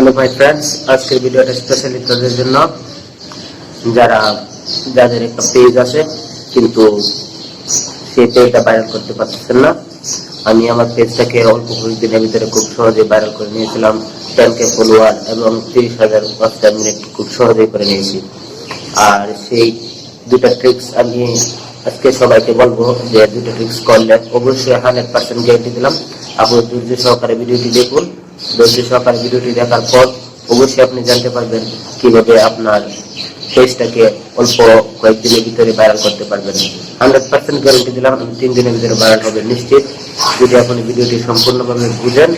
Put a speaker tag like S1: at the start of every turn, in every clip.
S1: Hello my friends, আজকের ভিডিওটা specially তাদের জন্য যাদের একটা পেজ আছে কিন্তু সেই পেজটা ভাইরাল করতে পারতেছেন না। আমি আমার পেজটাকে অল্প কয়েকদিনের ভিতরে খুব সহজে ভাইরাল করে নিয়েছিলাম। 10K ফলোয়ার এবং 30,000 ওয়াচ টাইম মিনিট খুব সহজেই করে নিয়েছি। আর সেই দুটা ট্রিক্স আমি আজকে সবাইকে বলবো যে দুটো ট্রিক্স করলে অবশ্যই 100% গ্যারান্টি দিলাম। আপনি ধৈর্য সহকারে ভিডিওটি দেখুন। ধৈর্য সহকারে ভিডিওটি দেখার পর অবশ্যই আপনি জানতে পারবেন কিভাবে আপনার পেজটাকে অল্প কয়েকদিনের ভিতরে ভাইরাল করতে পারবেন। 100% গ্যারান্টি দিলাম, 3 দিনের ভিতরে ভাইরাল হবে নিশ্চিত, যদি আপনি ভিডিওটি সম্পূর্ণভাবে বুঝেন।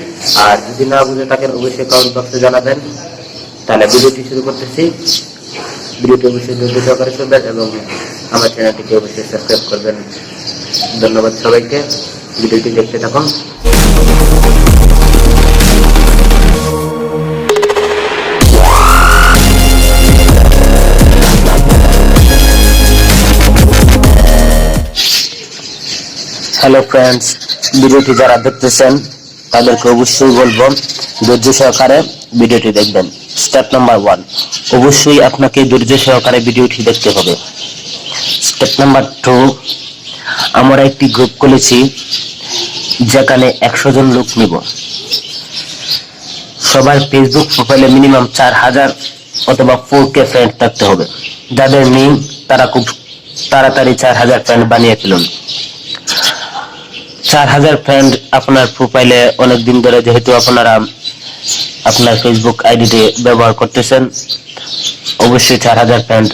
S1: আর যদি না বুঝে থাকেন অবশ্যই কমেন্ট বক্সে জানাবেন। তাহলে ভিডিওটি শুরু করতেছি। ভিডিওটি অবশ্যই ধৈর্য সহকারে শুনবেন এবং আমার চ্যানেলটিকে অবশ্যই সাবস্ক্রাইব করবেন। ধন্যবাদ সবাইকে, ভিডিওটি দেখতে থাকুন। হ্যালো ফ্রেন্ডস, ভিডিওটি যারা দেখতেছেন তাদেরকে অবশ্যই বলবো ধৈর্য সহকারে ভিডিওটি দেখবেন। স্টেপ নাম্বার 1, অবশ্যই আপনাকে ধৈর্য সহকারে ভিডিওটি দেখতে হবে। স্টেপ নাম্বার 2, আমরা একটি গ্রুপ খুলেছি যেখানে 100 জন লোক নিব। সবার ফেসবুক প্রোফাইলে মিনিমাম 4000 অথবা 4K ফ্রেন্ড থাকতে হবে। যাদের নেই তারা খুব তাড়াতাড়ি 4000 ফ্রেন্ড বানিয়ে ফেলুন। 4000 ফ্রেন্ড আপনার প্রোফাইলে অনেকদিন ধরে যেহেতু আপনারা আপনার ফেসবুক আইডিতে ব্যবহার করতেছেন, অবশ্যই 4000 ফ্রেন্ড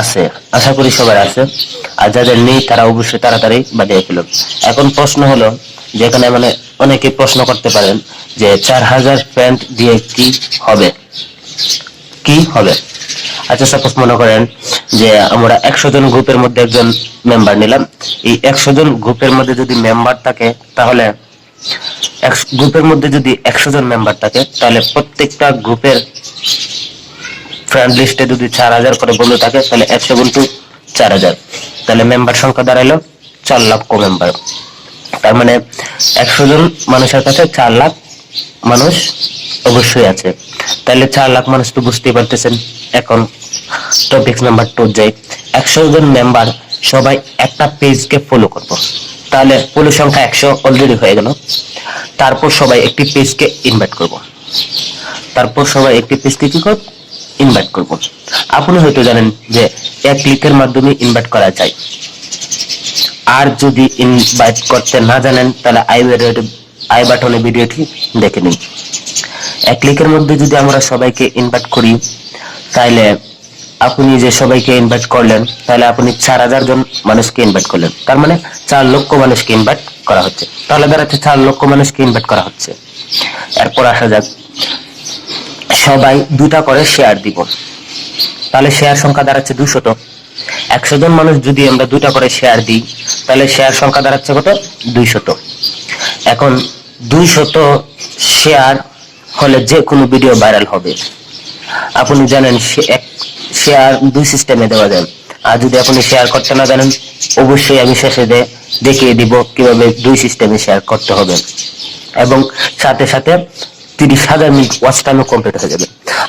S1: আছে, আশা করি সবার আছে। আর যাদের নেই তারা অবশ্যই তাড়াতাড়ি বানিয়ে ফেলুন। এখন প্রশ্ন হলো, যেখানে মানে অনেকে প্রশ্ন করতে পারেন যে 4000 ফ্রেন্ড দিয়ে কি হবে। আচ্ছা, সাপোজ মনে করেন যে আমরা 100 জন গ্রুপের মধ্যে একজন মেম্বার নিলাম। এই 100 জন গ্রুপের মধ্যে যদি মেম্বার থাকে, তাহলে গ্রুপের মধ্যে যদি 100 জন মেম্বার থাকে, তাহলে প্রত্যেকটা গ্রুপের ফ্রেন্ড লিস্টে যদি 4000 করে বন্ধু থাকে, তাহলে 100 × 4000, তাহলে মেম্বার সংখ্যা দাঁড়াইলো 4 লক্ষ মেম্বার। তার মানে 100 জন মানুষের কাছে 4 লাখ মানুষ অবশ্যই আছে। তাহলে 4 লাখ মানুষ তো বুঝতেই পারতেছেন। এখন টপিক নাম্বার 2 যাই। 100 জন মেম্বার সবাই একটা পেজকে ফলো করব। তাহলে ফলো সংখ্যা 100 অলরেডি হয়ে গেল। তারপর সবাই একটি পেজকে ইনভাইট করব। ইনভাইট করব। আপনি হয়তো জানেন যে এক ক্লিকের মাধ্যমে ইনভাইট করা যায়। আর যদি ইনভাইট করতে না জানেন, তাহলে আই বাটনে ভিডিওটি দেখে নিন। এক ক্লিকের মধ্যে যদি আমরা সবাইকে ইনভাইট করি, তাহলে আপনি যে সবাইকে ইনভাইট করলেন, তাহলে আপনি 4000 জন মানুষকে ইনভাইট করলেন। তার মানে 4 লক্ষ মানুষকে ইনভাইট করা হচ্ছে। তাহলে দাঁড়াচ্ছে 4 লক্ষ মানুষকে ইনভাইট করা হচ্ছে। এরপর আসা যাক, সবাই 2টা করে শেয়ার দিব। তাহলে শেয়ার সংখ্যা দাঁড়াচ্ছে 200। 100 জন মানুষ যদি আমরা 2টা করে শেয়ার দিই, তাহলে শেয়ার সংখ্যা দাঁড়াচ্ছে কত? 200। এখন 200 শেয়ার হলে যে কোনো ভিডিও ভাইরাল হবে। আপনি জানেন শেয়ার 2 সিস্টেমে দেওয়া যায়। আর যদি আপনি শেয়ার করতে না জানেন, অবশ্যই আমি শেষে দেখিয়ে দিব কিভাবে 2 সিস্টেমে শেয়ার করতে হবে। এবং সাথে সাথে 30,000 মিনিট ওয়াচ টাইমও কমপ্লিট হয়ে যাবে।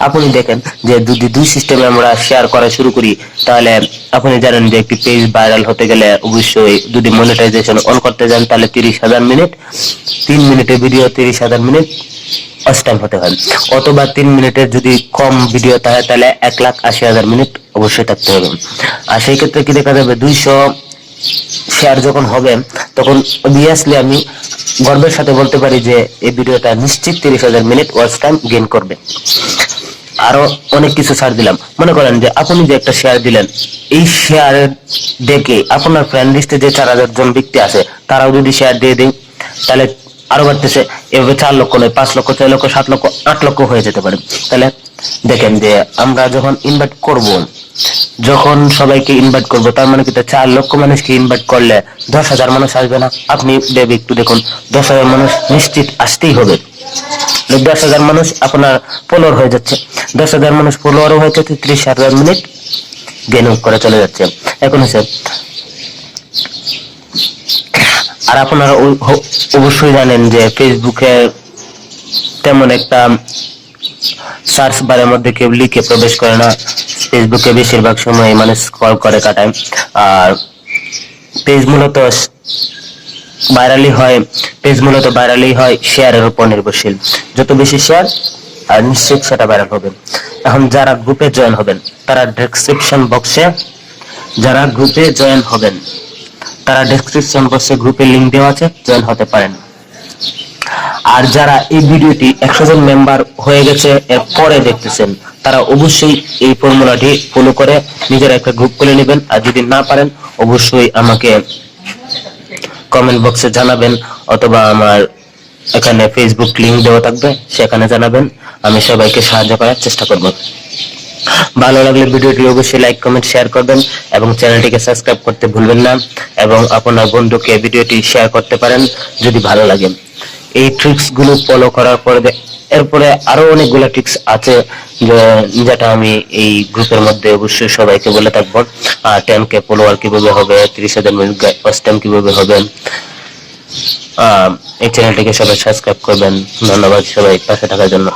S1: আপনি দেখেন যে যদি 2 সিস্টেমে আমরা শেয়ার করা শুরু করি, তাহলে আপনি জানেন যে একটি পেজ ভাইরাল হতে গেলে অবশ্যই যদি মনিটাইজেশন অন করতে যান, তাহলে 30,000 মিনিট, 3 মিনিটের ভিডিও 30,000 মিনিট ওয়াচ টাইম হতে হয়। অথবা 3 মিনিটের যদি কম ভিডিও থাকে, তাহলে 1,80,000 মিনিট অবশ্যই থাকতে হবে। আর সেই ক্ষেত্রে কি দেখা যাবে, 200 শেয়ার যখন হবে, তখন অবভিয়াসলি আমি গর্বের সাথে বলতে পারি যে এই ভিডিওটা নিশ্চিত 30,000 মিনিট ওয়াচ টাইম গেইন করবে। আরো অনেক কিছু ছাড় দিলাম। মনে করেন যে আপনি যে একটা শেয়ার দিলেন, এই শেয়ার দেখে আপনার ফ্রেন্ড লিস্টে যে 4000 জন ব্যক্তি আছে, তারাও যদি শেয়ার দিয়ে দেয়, তাহলে আরো বাড়তেছে। এভাবে 4 লক্ষ নয়, 5 লক্ষ, 6 লক্ষ, 7 লক্ষ, 8 লক্ষ হয়ে যেতে পারে। তাহলে দেখেন যে আমরা যখন সবাইকে ইনভাইট করব, তার মানে কিন্তু 4 লক্ষ মানুষকে ইনভাইট করলে 10,000 মানুষ আসবে না? আপনি ভেবে একটু দেখুন, 10,000 মানুষ নিশ্চিত আসতেই হবে। 10,000 মানুষ আপনার ফলোয়ার হয়ে যাচ্ছে। 10,000 মানুষ ফলোয়ারও হয়ে যাচ্ছে, 30,000 মিনিট গেইন করে চলে যাচ্ছে। এখন হচ্ছে, আর আপনারা অবশ্যই জানেন যে ফেসবুকে তেমন একটা সার্চ বারের মধ্যে কেউ লিখে প্রবেশ করে না, ফেসবুকে বেশিরভাগ সময় মানে স্ক্রল করে কাটায়। আর পেজ মূলত ভাইরালি হয় শেয়ারের উপর নির্ভরশীল। যত বেশি শেয়ার আর নিশ্চিত সেটা ভাইরাল হবে। এখন যারা গ্রুপে জয়েন হবেন তারা ডেসক্রিপশন বক্সে যারা গ্রুপে জয়েন হবেন তারা ডেসক্রিপশন বক্সে গ্রুপের লিংক দেওয়া আছে, জয়েন হতে পারেন। আর যারা এই ভিডিওটি 100 জন মেম্বার হয়ে গেছে এর পরে দেখতেছেন তারা অবশ্যই এই ফর্মুলাটি ফলো করে নিজের একটা গ্রুপ খুলে নেবেন। আর যদি না পারেন অবশ্যই আমাকে কমেন্ট বক্সে জানাবেন, অথবা আমার এখানে ফেসবুক লিংক দেওয়া থাকবে সেখানে জানাবেন। আমি সবাইকে সাহায্য করার চেষ্টা করব। ভালো লাগলে ভিডিওটি অবশ্যই লাইক কমেন্ট শেয়ার করবেন এবং চ্যানেলটিকে সাবস্ক্রাইব করতে ভুলবেন না, এবং আপনার বন্ধুকে ভিডিওটি শেয়ার করতে পারেন যদি ভালো লাগে। এই ট্রিক্স গুলো ফলো করার পরে এরপরে আরো অনেকগুলো ট্রিক্স আছে যেটা আমি এই গ্রুপের মধ্যে অবশ্যই সবাইকে বলে থাকবো। 10K ফলোয়ার কিভাবে হবে, 30,000 ওয়াচ টাইম কিভাবে হবে। এই চ্যানেলটিকে সবাই সাবস্ক্রাইব করবেন। ধন্যবাদ সবাই পাশে থাকার জন্য।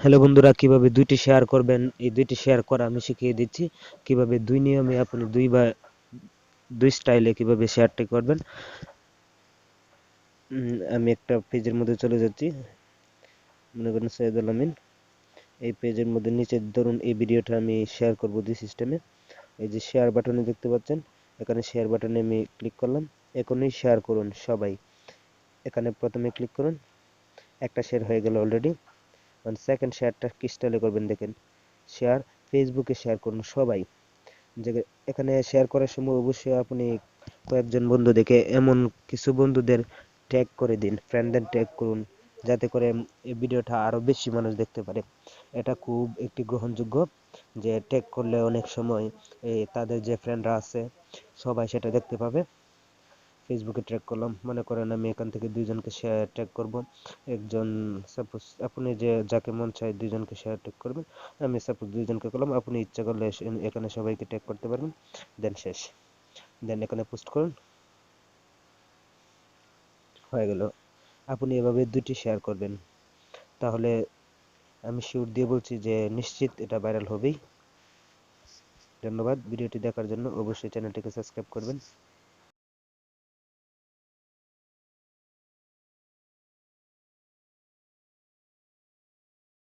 S2: হ্যালো বন্ধুরা, কিভাবে দুইটি শেয়ার করবেন এই দুইটি শেয়ার করা আমি শিখিয়ে দিচ্ছি। কিভাবে দুই নিয়মে আপনি দুই স্টাইলে কিভাবে শেয়ারটি করবেন। আমি একটা পেজের মধ্যে চলে যাচ্ছি, মনে করেন সৈয়দুল আমিন। এই পেজের মধ্যে নিচে ধরুন এই ভিডিওটা আমি শেয়ার করব দুই সিস্টেমে। এই যে শেয়ার বাটনে দেখতে পাচ্ছেন, এখানে শেয়ার বাটনে আমি ক্লিক করলাম। এখনই শেয়ার করুন সবাই, এখানে প্রথমে ক্লিক করুন। একটা শেয়ার হয়ে গেল অলরেডি। সেকেন্ড শেয়ারটা কি স্টাইলে করবেন দেখেন, শেয়ার ফেসবুকে শেয়ার করুন সবাই। যে এখানে শেয়ার করার সময় অবশ্যই আপনি কয়েকজন বন্ধু দেখে এমন কিছু বন্ধুদের ট্যাগ করে দিন, ফ্রেন্ডদের ট্যাগ করুন, যাতে করে এই ভিডিওটা আরো বেশি মানুষ দেখতে পারে। এটা খুব একটি গ্রহণযোগ্য, যে ট্যাগ করলে অনেক সময় তাদের যে ফ্রেন্ডরা আছে সবাই সেটা দেখতে পাবে। ফেসবুকে ট্যাগ করলাম, মনে করেন আমি এখান থেকে দুইজনকে শেয়ার ট্যাগ করব। একজন সাপোজ আপনি যাকে মন চায় দুইজনকে শেয়ার ট্যাগ করবেন। আমি সাপোজ দুইজনকে করলাম, আপনি ইচ্ছা করলে এখানে সবাইকে ট্যাগ করতে পারবেন। দেন শেষ, দেন এখানে পোস্ট করুন, হয়ে গেল। আপনি এভাবে দুটি শেয়ার করবেন, তাহলে আমি শিওর দিয়ে বলছি যে নিশ্চিত এটা ভাইরাল হবেই। ধন্যবাদ ভিডিওটি দেখার জন্য, অবশ্যই চ্যানেলটিকে সাবস্ক্রাইব করবেন।